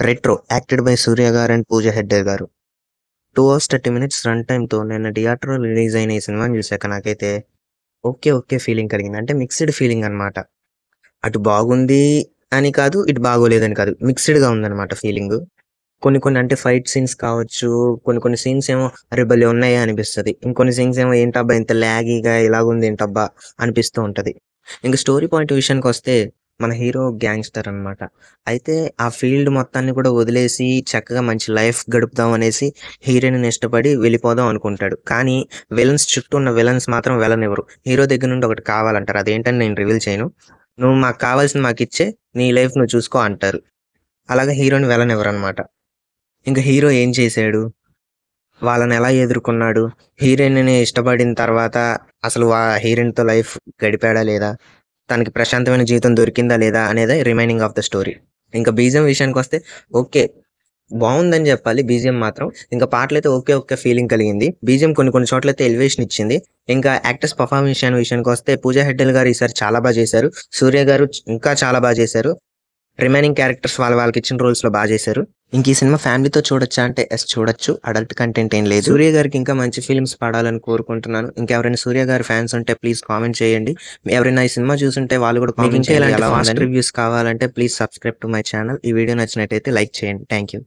Retro acted by సూర్య గారు and Pooja Hegde గారు. 2 hours 30 minutes run టైమ్‌తో నిన్న థియేటర్‌లో రిలీజ్ అయిన ఈ సినిమాని చూసాక నాకైతే ఓకే. ఓకే. ఫీలింగ్ కలిగింది. అంటే మిక్స్‌డ్ ఫీలింగ్ అనమాట. అటు బాగుంది అని కాదు, ఇటు బాగోలేదని కాదు. మిక్స్‌డ్‌గా ఉందనమాట ఫీలింగు. కొన్ని కొన్ని అంటే ఫైట్ సీన్స్ కావచ్చు, కొన్ని కొన్ని సీన్స్ ఏమో అరె! భలే ఉన్నాయే అనిపిస్తది. ఇంకొన్ని సీన్స్ ఏమో ఏంటబ్బా! ఇంత లాగీగా ఇలాగుందేంటబ్బా! అనిపిస్తూ ఉంటది. ఇంక స్టోరీ పాయింట్ విషయానికొస్తే మన హీరో గ్యాంగ్‌స్టర్ అనమాట. అయితే ఆ ఫీల్డ్ మొత్తాన్ని కూడా వదిలేసి చక్కగా మంచి లైఫ్ గడుపుదాం అనేసి హీరోయిన్‌ని ఇష్టపడి వెళ్ళిపోదాం అనుకుంటాడు. కానీ చుట్టూ ఉన్న విలన్స్ మాత్రం వెళ్ళనివ్వరు. హీరో దగ్గర నుండి ఒకటి కావాలంటారు. అదేంటని నేను రివీల్ చేయను. "నువ్వు మాకు కావాల్సింది మాకిచ్చే, నీ లైఫ్ నువ్వు చూసుకో" అంటారు. అలాగే హీరోని వెళ్ళనివ్వరనమాట. ఇంక హీరో ఏం చేశాడు? వాళ్ళనెలా ఎదుర్కొన్నాడు? హీరోయిన్‌ని ఇష్టపడిన తర్వాత అసలు హీరోయిన్‌తో లైఫ్ గడిపాడా లేదా? తనకి ప్రశాంతమైన జీవితం దొరికిందా లేదా? అనేదే రిమైనింగ్ ఆఫ్ ద స్టోరీ. ఇంక బీజీఎం విషయానికొస్తే ఓకే. బావుందని జెప్పాలి బీజీఎం మాత్రం. ఇంక పాటలైతే ఓకే. ఓకే. ఫీలింగ్ కలిగింది. బీజీఎం కొన్ని కొన్ని చోట్లయితే ఎలివేషన్ ఇచ్చింది. ఇంకా యాక్టర్స్ పెర్ఫార్మెన్స్ విషయానికొస్తే పూజా హెగ్డే గారు ఈసారి చాలా చేశారు. సూర్య గారు ఇంకా చాలా చేశారు. రిమైనింగ్ క్యారెక్టర్స్ వాళ్ళకిచ్చిన రోల్స్‌లో చేశారు. ఇంక ఈ సినిమా ఫ్యామిలీతో చూడొచ్చా అంటే యెస్ చూడొచ్చు. అడల్ట్ కంటెంట్ ఏం లేదు. సూర్య గారికి ఇంకా మంచి ఫిల్మ్స్ పడాలని కోరుకుంటున్నాను. ఇంకెవరైనా సూర్య గారి ఫ్యాన్స్ ఉంటే ప్లీజ్ కామెంట్ చేయండి. ఎవరైనా ఈ సినిమా చూసుంటే వాళ్ళు కూడా కామెంట్ చేయండి. మీకింకా ఇలాంటి ఫాస్ట్ రివ్యూస్ కావాలంటే please subscribe to my channel. ఈ వీడియో నచ్చినట్టయితే లైక్ చేయండి. Thank you.